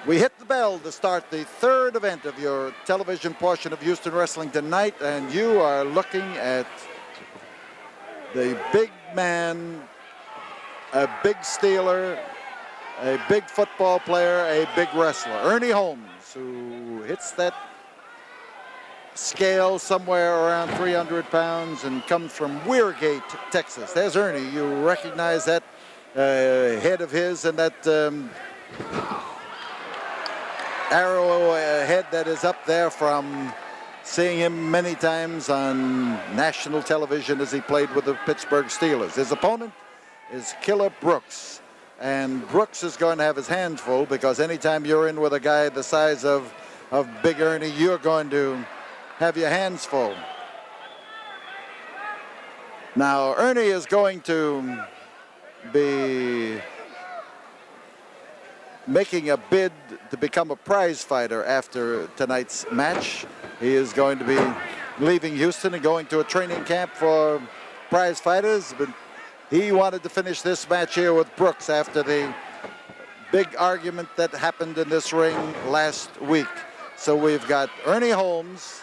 We hit the bell to start the third event of your television portion of Houston Wrestling tonight, and you are looking at the big man, a big stealer, a big football player, a big wrestler, Ernie Holmes, who hits that scale somewhere around 300 pounds and comes from Weirgate, Texas. There's Ernie. You recognize that head of his and that arrow head that is up there from seeing him many times on national television as he played with the Pittsburgh Steelers. His opponent is Killer Brooks, and Brooks is going to have his hands full because anytime you're in with a guy the size of Big Ernie, you're going to have your hands full. Now Ernie is going to be making a bid to become a prize fighter after tonight's match. He is going to be leaving Houston and going to a training camp for prize fighters, but he wanted to finish this match here with Brooks after the big argument that happened in this ring last week. So we've got Ernie Holmes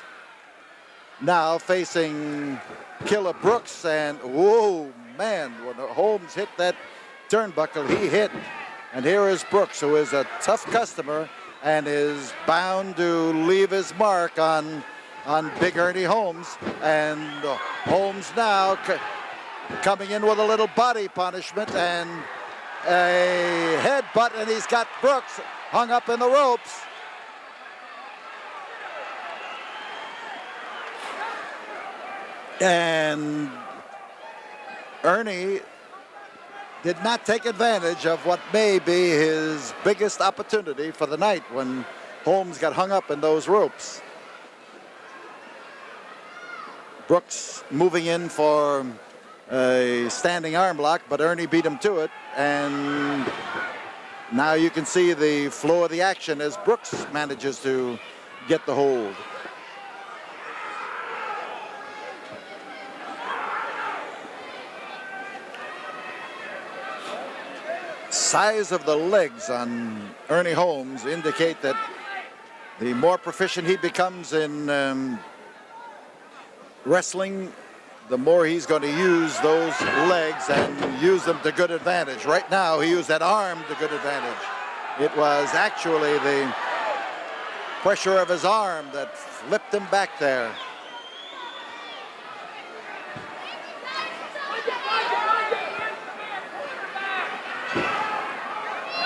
now facing Killer Brooks, and whoa, man, when Holmes hit that turnbuckle, he hit. And here is Brooks, who is a tough customer and is bound to leave his mark on Big Ernie Holmes. And Holmes now coming in with a little body punishment and a headbutt, and he's got Brooks hung up in the ropes. And Ernie did not take advantage of what may be his biggest opportunity for the night when Holmes got hung up in those ropes. Brooks moving in for a standing arm lock, but Ernie beat him to it. And now you can see the flow of the action as Brooks manages to get the hold. Size of the legs on Ernie Holmes indicate that the more proficient he becomes in wrestling, the more he's going to use those legs and use them to good advantage. Right now, he used that arm to good advantage. It was actually the pressure of his arm that flipped him back there.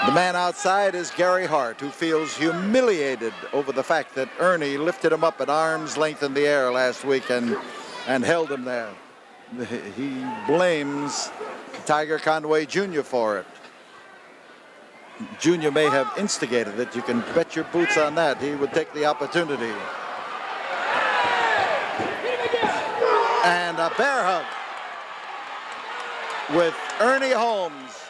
The man outside is Gary Hart, who feels humiliated over the fact that Ernie lifted him up at arm's length in the air last week and held him there. He blames Tiger Conway Jr. for it. Jr. may have instigated it. You can bet your boots on that. He would take the opportunity. And a bear hug with Ernie Holmes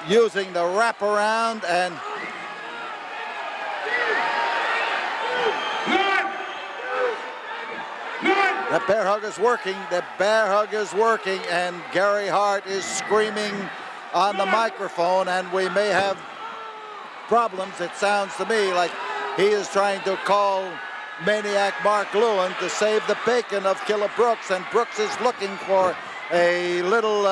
using the wraparound, and that bear hug is working. The bear hug is working, and Gary Hart is screaming on the microphone, and we may have problems. It sounds to me like he is trying to call Maniac Mark Lewin to save the bacon of Killer Brooks, and Brooks is looking for a little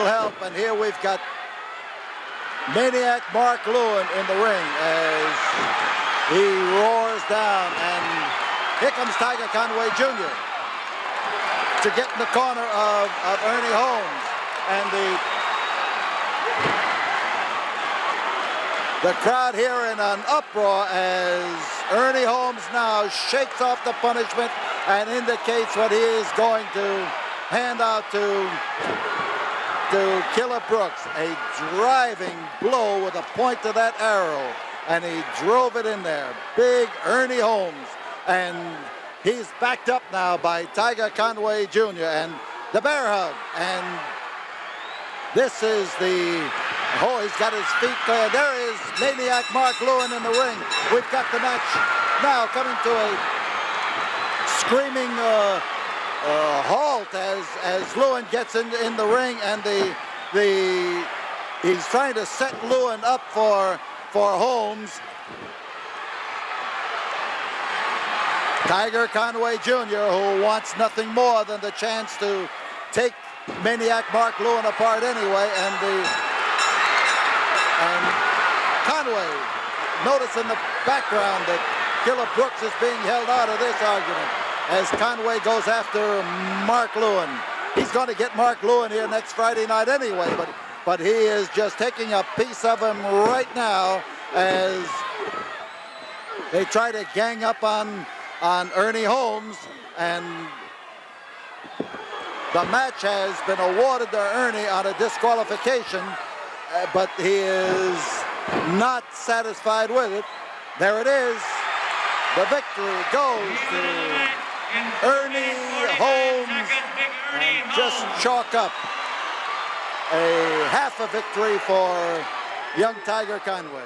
help, and here we've got Maniac Mark Lewin in the ring as he roars down, and here comes Tiger Conway Jr. to get in the corner of Ernie Holmes, and the crowd here in an uproar as Ernie Holmes now shakes off the punishment and indicates what he is going to hand out to Killer Brooks. A driving blow with the point of that arrow, and he drove it in there. Big Ernie Holmes, and he's backed up now by Tiger Conway Jr. and the bear hug, and this is he's got his feet clear. There is Maniac Mark Lewin in the ring. We've got the match now coming to a screaming halt as Lewin gets in the ring, and the he's trying to set Lewin up for Holmes. Tiger Conway Jr., who wants nothing more than the chance to take maniac Mark Lewin apart anyway, and Conway, notice in the background that Killer Brooks is being held out of this argument as Conway goes after Mark Lewin. He's going to get Mark Lewin here next Friday night anyway, but he is just taking a piece of him right now as they try to gang up on Ernie Holmes, and the match has been awarded to Ernie on a disqualification, but he is not satisfied with it. There it is. The victory goes to Ernie Holmes, and just chalk up a half a victory for young Tiger Conway.